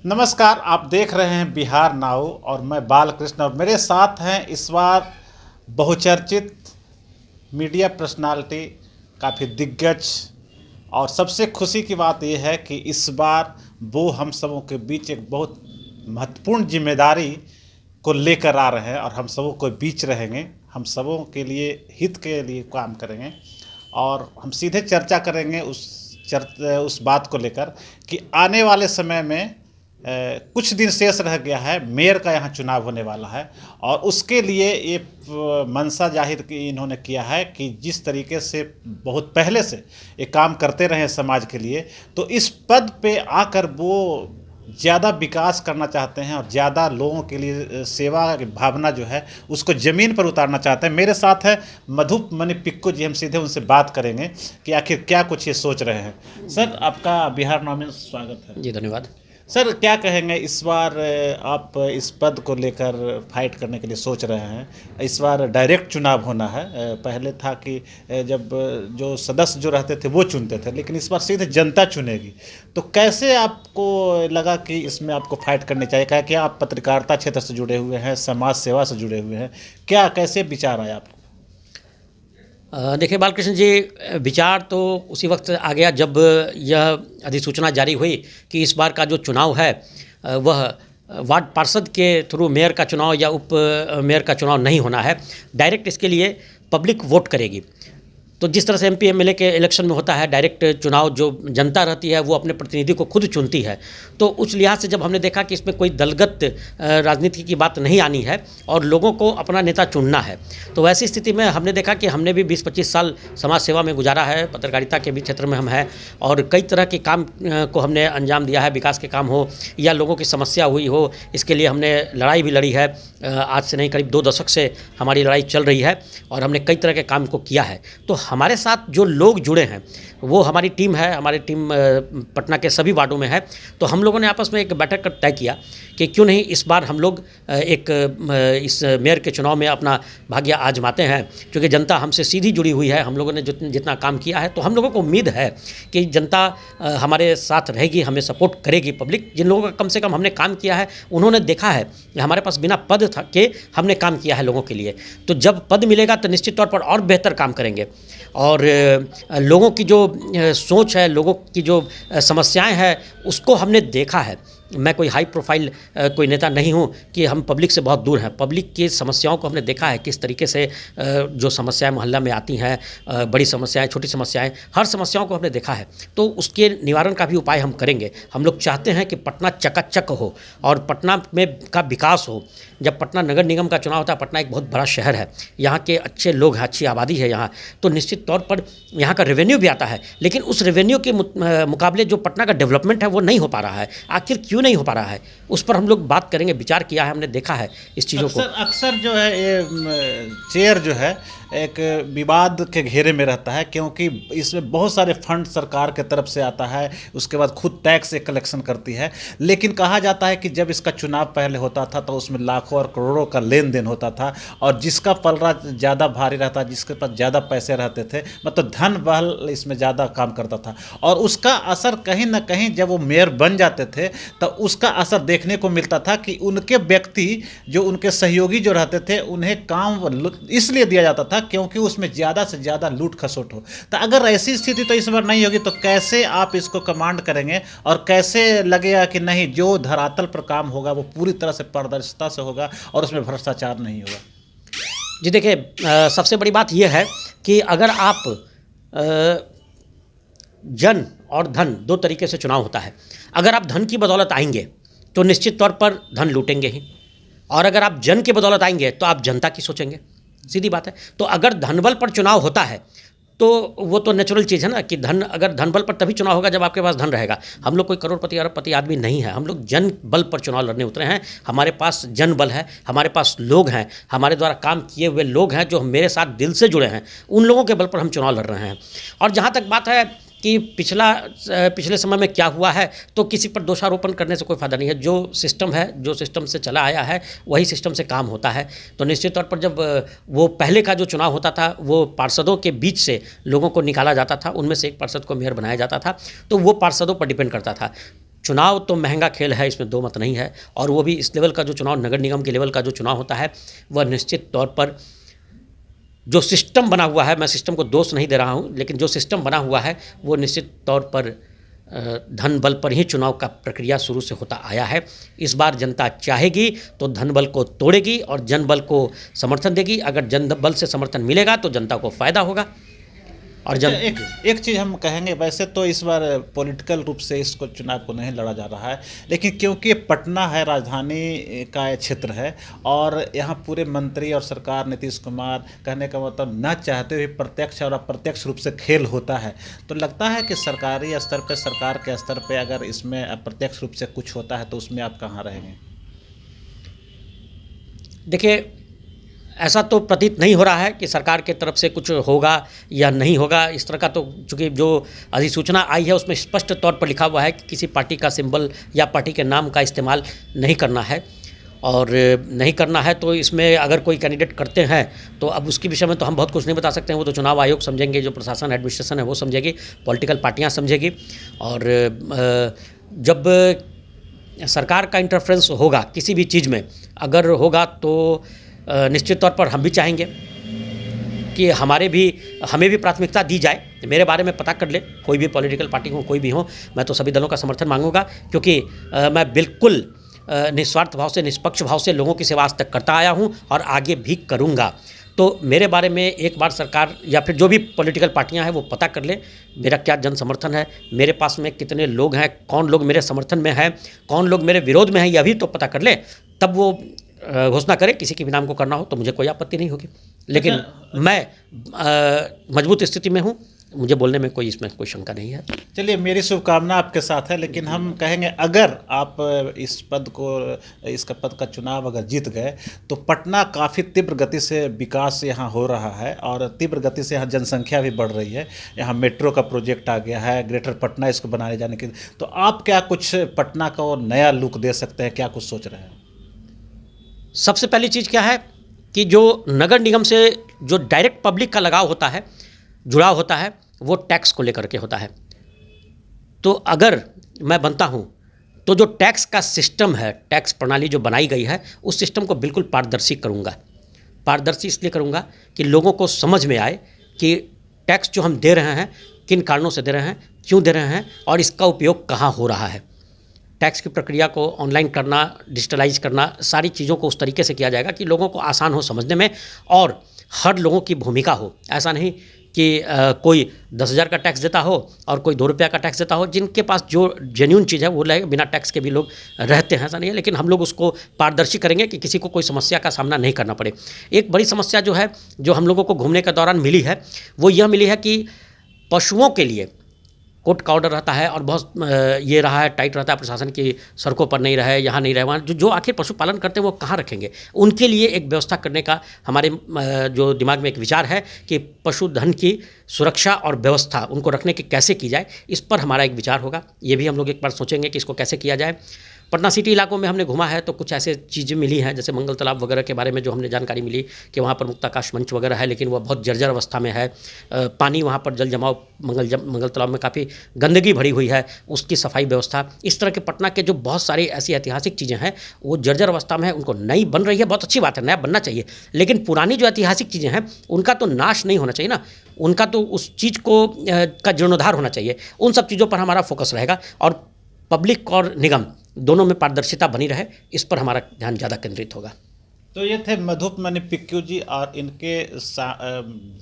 नमस्कार, आप देख रहे हैं बिहार नाउ और मैं बालकृष्ण और मेरे साथ हैं इस बार बहुचर्चित मीडिया पर्सनालिटी, काफ़ी दिग्गज। और सबसे खुशी की बात यह है कि इस बार वो हम सबों के बीच एक बहुत महत्वपूर्ण जिम्मेदारी को लेकर आ रहे हैं और हम सबों को बीच रहेंगे, हम सबों के लिए हित के लिए काम करेंगे। और हम सीधे चर्चा करेंगे उस बात को लेकर कि आने वाले समय में कुछ दिन शेष रह गया है, मेयर का यहाँ चुनाव होने वाला है और उसके लिए ये मंशा जाहिर की इन्होंने किया है कि जिस तरीके से बहुत पहले से ये काम करते रहे समाज के लिए, तो इस पद पे आकर वो ज़्यादा विकास करना चाहते हैं और ज़्यादा लोगों के लिए सेवा की भावना जो है उसको ज़मीन पर उतारना चाहते हैं। मेरे साथ है मधुमणि पिक्कू जी, हम सीधे उनसे बात करेंगे कि आखिर क्या कुछ ये सोच रहे हैं। सर, आपका बिहार नाउ में स्वागत है। जी धन्यवाद। सर, क्या कहेंगे, इस बार आप इस पद को लेकर फाइट करने के लिए सोच रहे हैं। इस बार डायरेक्ट चुनाव होना है, पहले था कि जब जो सदस्य जो रहते थे वो चुनते थे, लेकिन इस बार सीधे जनता चुनेगी। तो कैसे आपको लगा कि इसमें आपको फाइट करनी चाहिए? क्या कि आप पत्रकारिता क्षेत्र से जुड़े हुए हैं, समाज सेवा से जुड़े हुए हैं, क्या कैसे विचार आया आपको? देखिए बालकृष्ण जी, विचार तो उसी वक्त आ गया जब यह अधिसूचना जारी हुई कि इस बार का जो चुनाव है वह वार्ड पार्षद के थ्रू मेयर का चुनाव या उप मेयर का चुनाव नहीं होना है, डायरेक्ट इसके लिए पब्लिक वोट करेगी। तो जिस तरह से एमपी एमएलए के इलेक्शन में होता है डायरेक्ट चुनाव, जो जनता रहती है वो अपने प्रतिनिधि को खुद चुनती है। तो उस लिहाज से जब हमने देखा कि इसमें कोई दलगत राजनीति की बात नहीं आनी है और लोगों को अपना नेता चुनना है, तो वैसी स्थिति में हमने देखा कि हमने भी 20-25 साल समाज सेवा में गुजारा है, पत्रकारिता के भी क्षेत्र में हम हैं और कई तरह के काम को हमने अंजाम दिया है। विकास के काम हो या लोगों की समस्या हुई हो, इसके लिए हमने लड़ाई भी लड़ी है। आज से नहीं, करीब 2 दशक से हमारी लड़ाई चल रही है और हमने कई तरह के काम को किया है। तो हमारे साथ जो लोग जुड़े हैं वो हमारी टीम है, हमारी टीम पटना के सभी वार्डों में है। तो हम लोगों ने आपस में एक बैठक कर तय किया कि क्यों नहीं इस बार हम लोग इस मेयर के चुनाव में अपना भाग्य आजमाते हैं, क्योंकि जनता हमसे सीधी जुड़ी हुई है। हम लोगों ने जितना काम किया है, तो हम लोगों को उम्मीद है कि जनता हमारे साथ रहेगी, हमें सपोर्ट करेगी। पब्लिक, जिन लोगों का कम से कम हमने काम किया है, उन्होंने देखा है कि हमारे पास बिना पद था कि हमने काम किया है लोगों के लिए। तो जब पद मिलेगा तो निश्चित तौर पर और बेहतर काम करेंगे और लोगों की जो सोच है, लोगों की जो समस्याएं हैं, उसको हमने देखा है। मैं कोई हाई प्रोफाइल कोई नेता नहीं हूं कि हम पब्लिक से बहुत दूर हैं। पब्लिक की समस्याओं को हमने देखा है, किस तरीके से जो समस्याएं मोहल्ला में आती हैं, बड़ी समस्याएं, छोटी समस्याएं, हर समस्याओं को हमने देखा है। तो उसके निवारण का भी उपाय हम करेंगे। हम लोग चाहते हैं कि पटना चकाचक हो और पटना में का विकास हो। जब पटना नगर निगम का चुनाव होता है, पटना एक बहुत बड़ा शहर है, यहाँ के अच्छे लोग हैं, अच्छी आबादी है यहाँ, तो निश्चित तौर पर यहाँ का रेवेन्यू भी आता है, लेकिन उस रेवेन्यू के मुकाबले जो पटना का डेवलपमेंट है वो नहीं हो पा रहा है। आखिर क्यों नहीं हो पा रहा है, उस पर हम लोग बात करेंगे, विचार किया है, हमने देखा है इस चीज़ों को। अक्सर जो है ये चेयर जो है एक विवाद के घेरे में रहता है, क्योंकि इसमें बहुत सारे फंड सरकार के तरफ से आता है, उसके बाद खुद टैक्स से कलेक्शन करती है। लेकिन कहा जाता है कि जब इसका चुनाव पहले होता था तो उसमें लाखों और करोड़ों का लेन देन होता था और जिसका पलड़ा ज़्यादा भारी रहता, जिसके पास ज़्यादा पैसे रहते थे, मतलब धन बल इसमें ज़्यादा काम करता था। और उसका असर कहीं ना कहीं जब वो मेयर बन जाते थे तो उसका असर देखने को मिलता था कि उनके व्यक्ति, जो उनके सहयोगी जो रहते थे, उन्हें काम इसलिए दिया जाता था क्योंकि उसमें ज़्यादा से ज़्यादा लूट खसोट हो। तो अगर ऐसी स्थिति तो इस बार नहीं होगी, तो कैसे आप इसको कमांड करेंगे और कैसे लगेगा कि नहीं, जो धरातल पर काम होगा वो पूरी तरह से पारदर्शिता से होगा और उसमें भ्रष्टाचार नहीं होगा? जी देखिए, सबसे बड़ी बात यह है कि अगर आप जन और धन, 2 तरीके से चुनाव होता है। अगर आप धन की बदौलत आएंगे तो निश्चित तौर पर धन लूटेंगे ही, और अगर आप जन की बदौलत आएंगे तो आप जनता की सोचेंगे, सीधी बात है। तो अगर धनबल पर चुनाव होता है तो वो तो नेचुरल चीज़ है ना कि अगर धन बल पर तभी चुनाव होगा जब आपके पास धन रहेगा। हम लोग कोई करोड़पति अरबपति आदमी नहीं है, हम लोग जन बल पर चुनाव लड़ने उतरे हैं। हमारे पास जन बल है, हमारे पास लोग हैं, हमारे द्वारा काम किए हुए लोग हैं जो मेरे साथ दिल से जुड़े हैं, उन लोगों के बल पर हम चुनाव लड़ रहे हैं। और जहाँ तक बात है कि पिछले समय में क्या हुआ है, तो किसी पर दोषारोपण करने से कोई फ़ायदा नहीं है। जो सिस्टम है, जो सिस्टम से चला आया है, वही सिस्टम से काम होता है। तो निश्चित तौर पर जब वो पहले का जो चुनाव होता था, वो पार्षदों के बीच से लोगों को निकाला जाता था, उनमें से एक पार्षद को मेयर बनाया जाता था, तो वो पार्षदों पर डिपेंड करता था। चुनाव तो महंगा खेल है, इसमें दो मत नहीं है। और वो भी इस लेवल का जो चुनाव, नगर निगम के लेवल का जो चुनाव होता है, वह निश्चित तौर पर जो सिस्टम बना हुआ है, मैं सिस्टम को दोष नहीं दे रहा हूँ, लेकिन जो सिस्टम बना हुआ है वो निश्चित तौर पर धन बल पर ही चुनाव का प्रक्रिया शुरू से होता आया है। इस बार जनता चाहेगी तो धन बल को तोड़ेगी और जन बल को समर्थन देगी। अगर जन बल से समर्थन मिलेगा तो जनता को फ़ायदा होगा। और जब एक चीज़ हम कहेंगे, वैसे तो इस बार पॉलिटिकल रूप से इसको चुनाव को नहीं लड़ा जा रहा है, लेकिन क्योंकि पटना है, राजधानी का क्षेत्र है, और यहाँ पूरे मंत्री और सरकार, नीतीश कुमार, कहने का मतलब न चाहते हुए प्रत्यक्ष और अप्रत्यक्ष रूप से खेल होता है, तो लगता है कि सरकारी स्तर पर, सरकार के स्तर पर अगर इसमें अप्रत्यक्ष रूप से कुछ होता है तो उसमें आप कहाँ रहेंगे? देखिए, ऐसा तो प्रतीत नहीं हो रहा है कि सरकार के तरफ से कुछ होगा या नहीं होगा। इस तरह का तो, चूँकि जो अधिसूचना आई है उसमें स्पष्ट तौर पर लिखा हुआ है कि किसी पार्टी का सिंबल या पार्टी के नाम का इस्तेमाल नहीं करना है। और नहीं करना है तो इसमें अगर कोई कैंडिडेट करते हैं तो अब उसके विषय में तो हम बहुत कुछ नहीं बता सकते हैं। वो तो चुनाव आयोग समझेंगे, जो प्रशासन एडमिनिस्ट्रेशन है वो समझेगी, पॉलिटिकल पार्टियाँ समझेगी। और जब सरकार का इंटरफेरेंस होगा किसी भी चीज़ में, अगर होगा तो निश्चित तौर पर हम भी चाहेंगे कि हमें भी प्राथमिकता दी जाए। मेरे बारे में पता कर ले, कोई भी पॉलिटिकल पार्टी हो, कोई भी हो, मैं तो सभी दलों का समर्थन मांगूंगा, क्योंकि मैं बिल्कुल निस्वार्थ भाव से, निष्पक्ष भाव से लोगों की सेवा आज तक करता आया हूं और आगे भी करूंगा। तो मेरे बारे में एक बार सरकार या फिर जो भी पॉलिटिकल पार्टियां हैं वो पता कर ले, मेरा क्या जन समर्थन है, मेरे पास में कितने लोग हैं, कौन लोग मेरे समर्थन में हैं, कौन लोग मेरे विरोध में हैं, यह भी तो पता कर ले, तब वो घोषणा करे। किसी के भी नाम को करना हो तो मुझे कोई आपत्ति नहीं होगी, लेकिन मैं मजबूत स्थिति में हूँ, मुझे बोलने में इसमें कोई शंका नहीं है। चलिए, मेरी शुभकामना आपके साथ है, लेकिन हम कहेंगे अगर आप इसका पद का चुनाव अगर जीत गए तो पटना काफ़ी तीव्र गति से विकास यहाँ हो रहा है और तीव्र गति से यहाँ जनसंख्या भी बढ़ रही है। यहाँ मेट्रो का प्रोजेक्ट आ गया है, ग्रेटर पटना इसको बनाए जाने के, तो आप क्या कुछ पटना को नया लुक दे सकते हैं, क्या कुछ सोच रहे हैं? सबसे पहली चीज़ क्या है कि जो नगर निगम से जो डायरेक्ट पब्लिक का लगाव होता है, जुड़ाव होता है, वो टैक्स को लेकर के होता है। तो अगर मैं बनता हूँ तो जो टैक्स का सिस्टम है, टैक्स प्रणाली जो बनाई गई है, उस सिस्टम को बिल्कुल पारदर्शी करूँगा। पारदर्शी इसलिए करूँगा कि लोगों को समझ में आए कि टैक्स जो हम दे रहे हैं किन कारणों से दे रहे हैं, क्यों दे रहे हैं और इसका उपयोग कहाँ हो रहा है। टैक्स की प्रक्रिया को ऑनलाइन करना, डिजिटलाइज करना, सारी चीज़ों को उस तरीके से किया जाएगा कि लोगों को आसान हो समझने में और हर लोगों की भूमिका हो। ऐसा नहीं कि कोई 10,000 का टैक्स देता हो और कोई 2 रुपया का टैक्स देता हो। जिनके पास जो जेन्युइन चीज़ है वो लाए, बिना टैक्स के भी लोग रहते हैं, ऐसा नहीं है। लेकिन हम लोग उसको पारदर्शी करेंगे कि किसी को कोई समस्या का सामना नहीं करना पड़े। एक बड़ी समस्या जो है, जो हम लोगों को घूमने के दौरान मिली है, वो यह मिली है कि पशुओं के लिए कोर्ट का ऑर्डर रहता है और बहुत ये रहा है, टाइट रहता है प्रशासन की, सड़कों पर नहीं रहे, यहाँ नहीं रहे, वहाँ जो आखिर पशुपालन करते हैं वो कहाँ रखेंगे। उनके लिए एक व्यवस्था करने का हमारे जो दिमाग में एक विचार है कि पशुधन की सुरक्षा और व्यवस्था उनको रखने की कैसे की जाए, इस पर हमारा एक विचार होगा। ये भी हम लोग एक बार सोचेंगे कि इसको कैसे किया जाए। पटना सिटी इलाकों में हमने घूमा है तो कुछ ऐसे चीज़ें मिली हैं, जैसे मंगल तालाब वगैरह के बारे में जो हमने जानकारी मिली कि वहाँ पर मुक्ताकाश मंच वगैरह है, लेकिन वह बहुत जर्जर अवस्था में है। पानी वहाँ पर जल जमाव, मंगल तालाब में काफ़ी गंदगी भरी हुई है, उसकी सफाई व्यवस्था, इस तरह के पटना के जो बहुत सारी ऐसी ऐतिहासिक चीज़ें हैं वो जर्जर अवस्था में है। उनको नई बन रही है, बहुत अच्छी बात है, नया बनना चाहिए, लेकिन पुरानी जो ऐतिहासिक चीज़ें हैं उनका तो नाश नहीं होना चाहिए ना, उनका तो उस चीज़ को का जीर्णोद्धार होना चाहिए। उन सब चीज़ों पर हमारा फोकस रहेगा और पब्लिक और निगम दोनों में पारदर्शिता बनी रहे, इस पर हमारा ध्यान ज़्यादा केंद्रित होगा। तो ये थे मधुपमणि पिक्कू जी, और इनके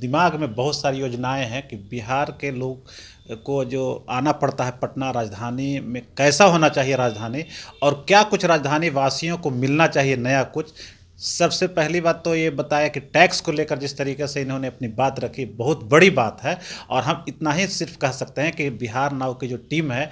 दिमाग में बहुत सारी योजनाएं हैं कि बिहार के लोग को जो आना पड़ता है पटना राजधानी में, कैसा होना चाहिए राजधानी और क्या कुछ राजधानी वासियों को मिलना चाहिए नया कुछ। सबसे पहली बात तो ये बताया कि टैक्स को लेकर जिस तरीके से इन्होंने अपनी बात रखी, बहुत बड़ी बात है। और हम इतना ही सिर्फ कह सकते हैं कि बिहार नाउ की जो टीम है,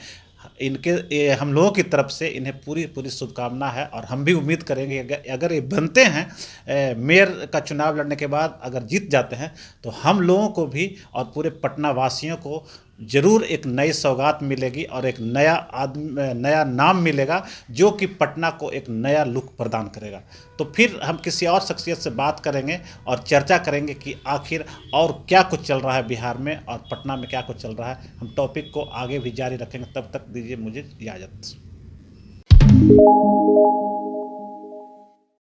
हम लोगों की तरफ से इन्हें पूरी शुभकामना है और हम भी उम्मीद करेंगे अगर ये बनते हैं मेयर का चुनाव लड़ने के बाद, अगर जीत जाते हैं तो हम लोगों को भी और पूरे पटना वासियों को ज़रूर एक नई सौगात मिलेगी और एक नया नाम मिलेगा जो कि पटना को एक नया लुक प्रदान करेगा। तो फिर हम किसी और शख्सियत से बात करेंगे और चर्चा करेंगे कि आखिर और क्या कुछ चल रहा है बिहार में और पटना में क्या कुछ चल रहा है। हम टॉपिक को आगे भी जारी रखेंगे, तब तक दीजिए मुझे इजाज़त।